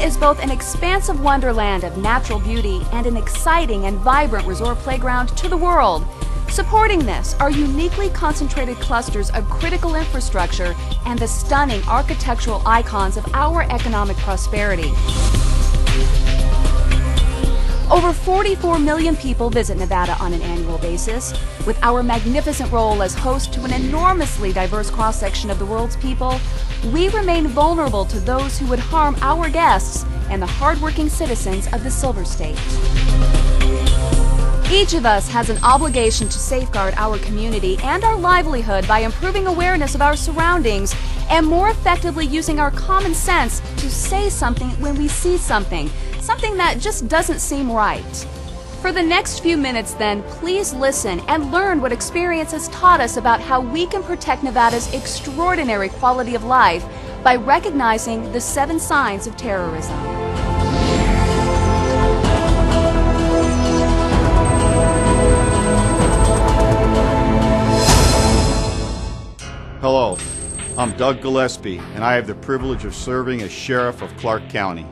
is both an expansive wonderland of natural beauty and an exciting and vibrant resort playground to the world. Supporting this are uniquely concentrated clusters of critical infrastructure and the stunning architectural icons of our economic prosperity. Over 44 million people visit Nevada on an annual basis. With our magnificent role as host to an enormously diverse cross-section of the world's people, we remain vulnerable to those who would harm our guests and the hardworking citizens of the Silver State. Each of us has an obligation to safeguard our community and our livelihood by improving awareness of our surroundings and more effectively using our common sense to say something when we see something that just doesn't seem right. For the next few minutes then, please listen and learn what experience has taught us about how we can protect Nevada's extraordinary quality of life by recognizing the 7 signs of terrorism. Hello, I'm Doug Gillespie, and I have the privilege of serving as Sheriff of Clark County.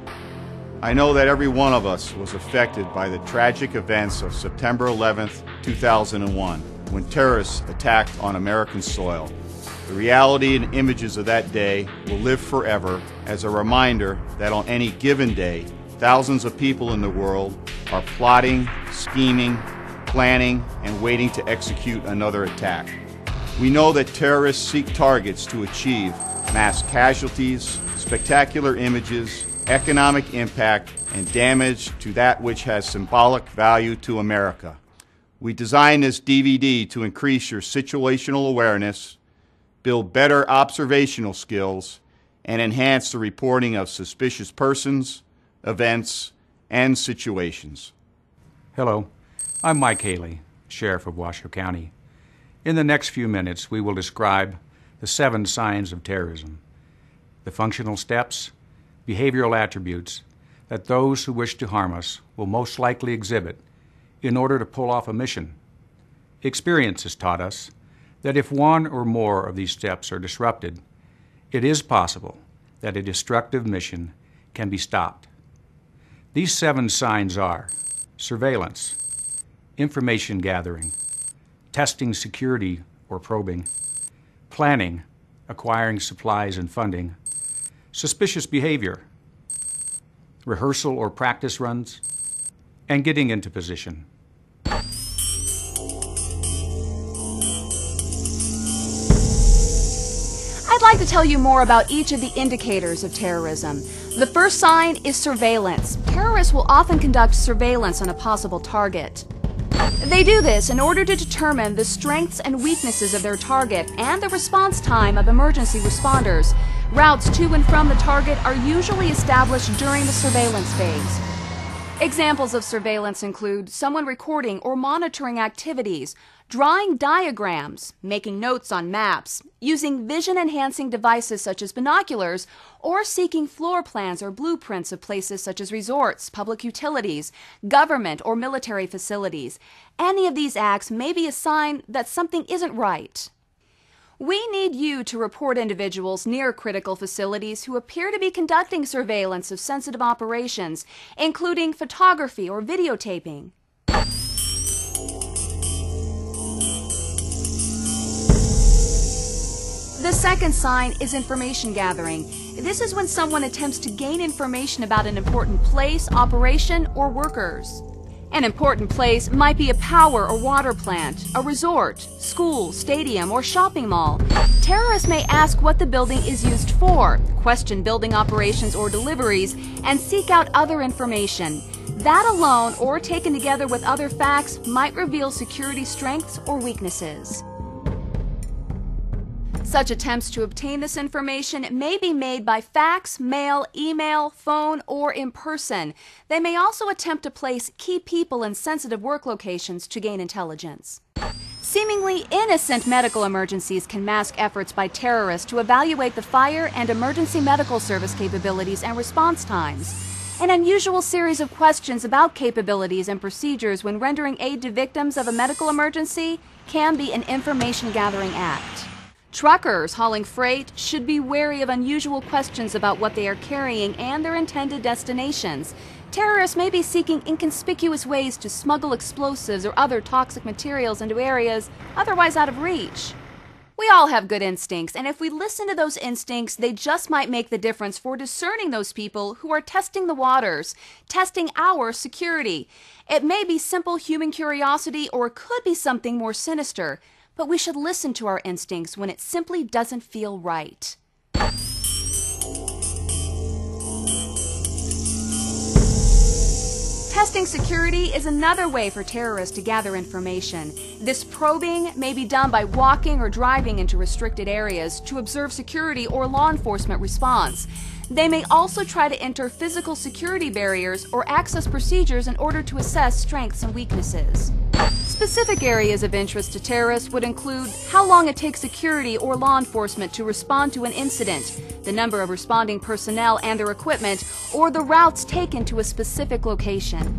I know that every one of us was affected by the tragic events of September 11th, 2001, when terrorists attacked on American soil. The reality and images of that day will live forever as a reminder that on any given day, thousands of people in the world are plotting, scheming, planning, and waiting to execute another attack. We know that terrorists seek targets to achieve mass casualties, spectacular images, economic impact, and damage to that which has symbolic value to America. We designed this DVD to increase your situational awareness, build better observational skills, and enhance the reporting of suspicious persons, events, and situations. Hello, I'm Mike Haley, Sheriff of Washoe County. In the next few minutes, we will describe the 7 signs of terrorism, the functional steps, behavioral attributes that those who wish to harm us will most likely exhibit in order to pull off a mission. Experience has taught us that if one or more of these steps are disrupted, it is possible that a destructive mission can be stopped. These 7 signs are surveillance, information gathering, testing security or probing, planning, acquiring supplies and funding, suspicious behavior, rehearsal or practice runs, and getting into position. I'd like to tell you more about each of the indicators of terrorism. The first sign is surveillance. Terrorists will often conduct surveillance on a possible target. They do this in order to determine the strengths and weaknesses of their target and the response time of emergency responders. Routes to and from the target are usually established during the surveillance phase. Examples of surveillance include someone recording or monitoring activities, drawing diagrams, making notes on maps, using vision-enhancing devices such as binoculars, or seeking floor plans or blueprints of places such as resorts, public utilities, government or military facilities. Any of these acts may be a sign that something isn't right. We need you to report individuals near critical facilities who appear to be conducting surveillance of sensitive operations, including photography or videotaping. The second sign is information gathering. This is when someone attempts to gain information about an important place, operation, or workers. An important place might be a power or water plant, a resort, school, stadium, or shopping mall. Terrorists may ask what the building is used for, question building operations or deliveries, and seek out other information. That alone, or taken together with other facts, might reveal security strengths or weaknesses. Such attempts to obtain this information may be made by fax, mail, email, phone, or in person. They may also attempt to place key people in sensitive work locations to gain intelligence. Seemingly innocent medical emergencies can mask efforts by terrorists to evaluate the fire and emergency medical service capabilities and response times. An unusual series of questions about capabilities and procedures when rendering aid to victims of a medical emergency can be an information-gathering act. Truckers hauling freight should be wary of unusual questions about what they are carrying and their intended destinations. Terrorists may be seeking inconspicuous ways to smuggle explosives or other toxic materials into areas otherwise out of reach. We all have good instincts, and if we listen to those instincts, they just might make the difference for discerning those people who are testing the waters, testing our security. It may be simple human curiosity, or it could be something more sinister, but we should listen to our instincts when it simply doesn't feel right. Testing security is another way for terrorists to gather information. This probing may be done by walking or driving into restricted areas to observe security or law enforcement response. They may also try to enter physical security barriers or access procedures in order to assess strengths and weaknesses. Specific areas of interest to terrorists would include how long it takes security or law enforcement to respond to an incident, the number of responding personnel and their equipment, or the routes taken to a specific location.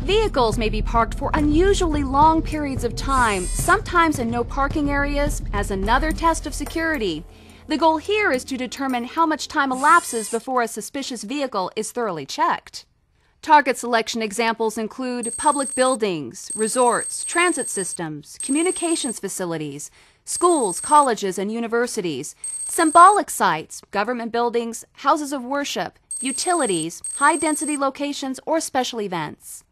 Vehicles may be parked for unusually long periods of time, sometimes in no parking areas, as another test of security. The goal here is to determine how much time elapses before a suspicious vehicle is thoroughly checked. Target selection examples include public buildings, resorts, transit systems, communications facilities, schools, colleges, and universities, symbolic sites, government buildings, houses of worship, utilities, high-density locations, or special events.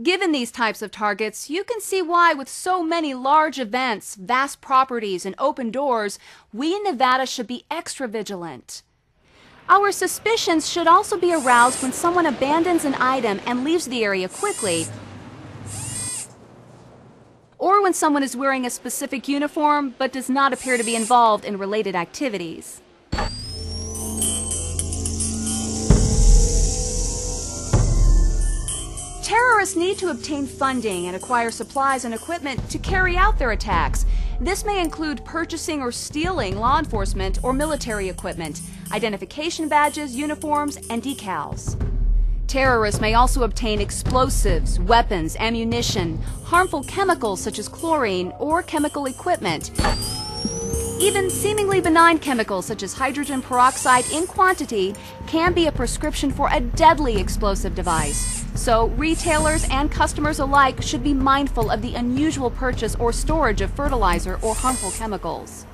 Given these types of targets, you can see why with so many large events, vast properties, and open doors, we in Nevada should be extra vigilant. Our suspicions should also be aroused when someone abandons an item and leaves the area quickly, or when someone is wearing a specific uniform but does not appear to be involved in related activities. Terrorists need to obtain funding and acquire supplies and equipment to carry out their attacks. This may include purchasing or stealing law enforcement or military equipment, identification badges, uniforms, and decals. Terrorists may also obtain explosives, weapons, ammunition, harmful chemicals such as chlorine, or chemical equipment. Even seemingly benign chemicals such as hydrogen peroxide in quantity can be a prescription for a deadly explosive device. So retailers and customers alike should be mindful of the unusual purchase or storage of fertilizer or harmful chemicals.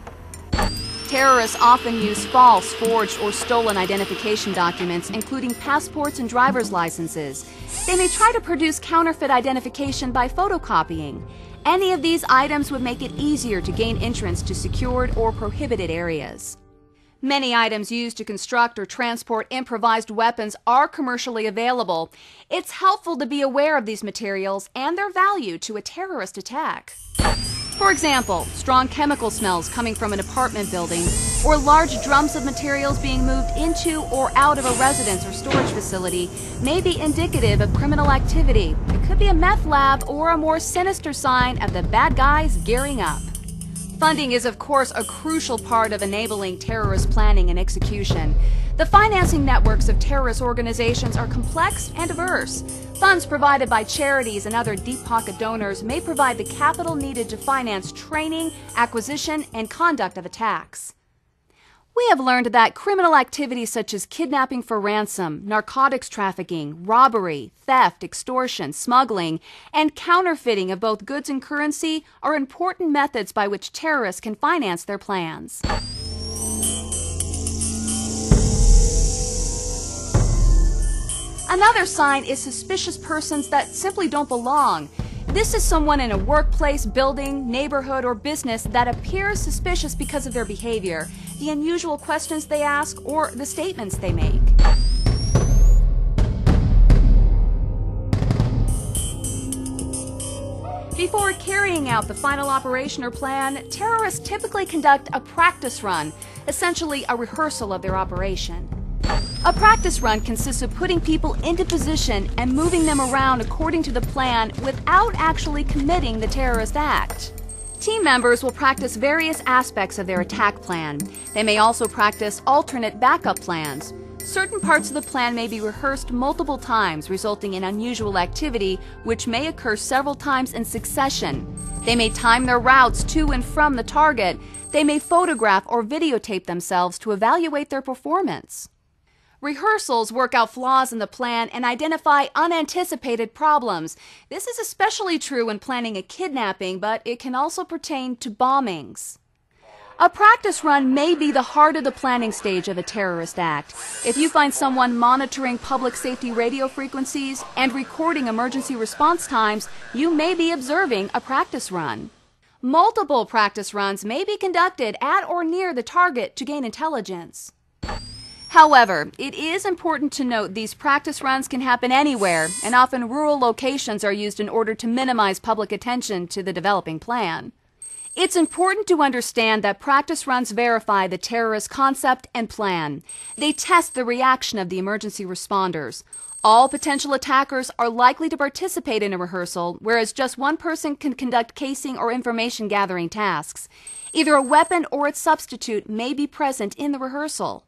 Terrorists often use false, forged, or stolen identification documents, including passports and driver's licenses. They may try to produce counterfeit identification by photocopying. Any of these items would make it easier to gain entrance to secured or prohibited areas. Many items used to construct or transport improvised weapons are commercially available. It's helpful to be aware of these materials and their value to a terrorist attack. For example, strong chemical smells coming from an apartment building, or large drums of materials being moved into or out of a residence or storage facility may be indicative of criminal activity. It could be a meth lab or a more sinister sign of the bad guys gearing up. Funding is, of course, a crucial part of enabling terrorist planning and execution. The financing networks of terrorist organizations are complex and diverse. Funds provided by charities and other deep-pocket donors may provide the capital needed to finance training, acquisition, and conduct of attacks. We have learned that criminal activities such as kidnapping for ransom, narcotics trafficking, robbery, theft, extortion, smuggling, and counterfeiting of both goods and currency are important methods by which terrorists can finance their plans. Another sign is suspicious persons that simply don't belong. This is someone in a workplace, building, neighborhood, or business that appears suspicious because of their behavior, the unusual questions they ask, or the statements they make. Before carrying out the final operation or plan, terrorists typically conduct a practice run, essentially a rehearsal of their operation. A practice run consists of putting people into position and moving them around according to the plan without actually committing the terrorist act. Team members will practice various aspects of their attack plan. They may also practice alternate backup plans. Certain parts of the plan may be rehearsed multiple times, resulting in unusual activity, which may occur several times in succession. They may time their routes to and from the target. They may photograph or videotape themselves to evaluate their performance. Rehearsals work out flaws in the plan and identify unanticipated problems. This is especially true when planning a kidnapping, but it can also pertain to bombings. A practice run may be the heart of the planning stage of a terrorist act. If you find someone monitoring public safety radio frequencies and recording emergency response times, you may be observing a practice run. Multiple practice runs may be conducted at or near the target to gain intelligence. However, it is important to note these practice runs can happen anywhere, and often rural locations are used in order to minimize public attention to the developing plan. It's important to understand that practice runs verify the terrorist concept and plan. They test the reaction of the emergency responders. All potential attackers are likely to participate in a rehearsal, whereas just one person can conduct casing or information gathering tasks. Either a weapon or its substitute may be present in the rehearsal.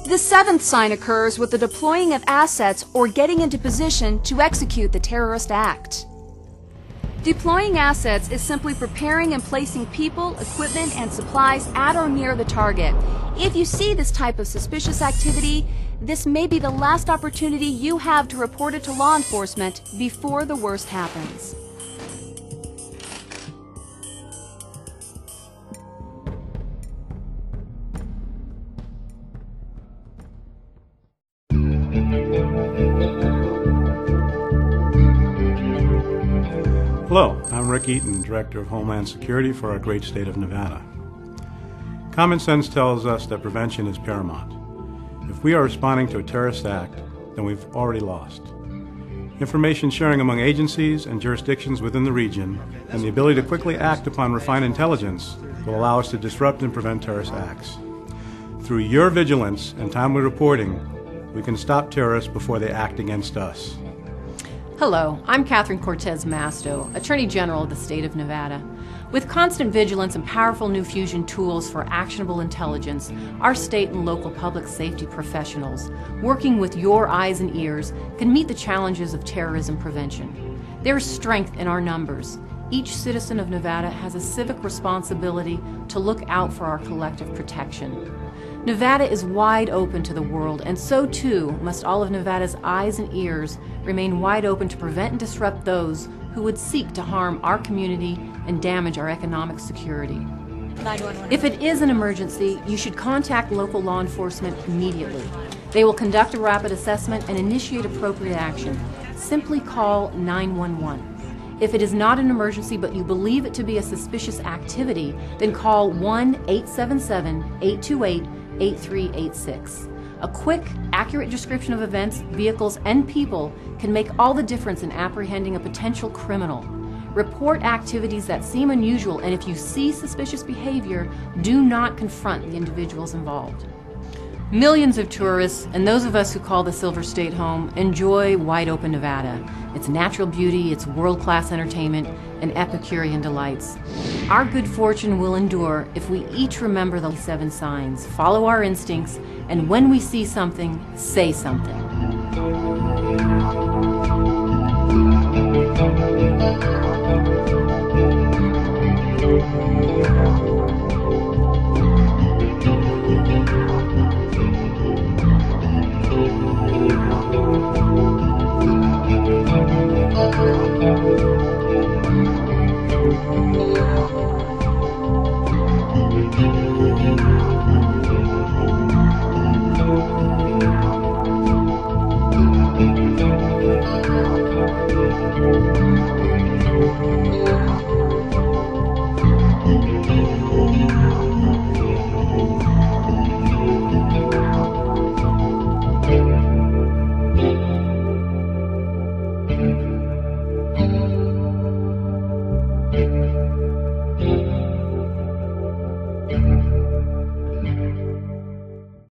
The seventh sign occurs with the deploying of assets or getting into position to execute the terrorist act. Deploying assets is simply preparing and placing people, equipment, and supplies at or near the target. If you see this type of suspicious activity, this may be the last opportunity you have to report it to law enforcement before the worst happens. Hello, I'm Rick Eaton, Director of Homeland Security for our great state of Nevada. Common sense tells us that prevention is paramount. If we are responding to a terrorist act, then we've already lost. Information sharing among agencies and jurisdictions within the region and the ability to quickly act upon refined intelligence will allow us to disrupt and prevent terrorist acts. Through your vigilance and timely reporting, we can stop terrorists before they act against us. Hello, I'm Catherine Cortez Masto, Attorney General of the state of Nevada. With constant vigilance and powerful new fusion tools for actionable intelligence, our state and local public safety professionals, working with your eyes and ears, can meet the challenges of terrorism prevention. There is strength in our numbers. Each citizen of Nevada has a civic responsibility to look out for our collective protection. Nevada is wide open to the world, and so too must all of Nevada's eyes and ears remain wide open to prevent and disrupt those who would seek to harm our community and damage our economic security. 911. If it is an emergency, you should contact local law enforcement immediately. They will conduct a rapid assessment and initiate appropriate action. Simply call 911. If it is not an emergency but you believe it to be a suspicious activity, then call 1-877-828-8386. A quick, accurate description of events, vehicles, and people can make all the difference in apprehending a potential criminal. Report activities that seem unusual, and if you see suspicious behavior, do not confront the individuals involved. Millions of tourists, and those of us who call the Silver State home, enjoy wide-open Nevada. Its natural beauty, its world-class entertainment, and Epicurean delights. Our good fortune will endure if we each remember the 7 signs, follow our instincts, and when we see something, say something.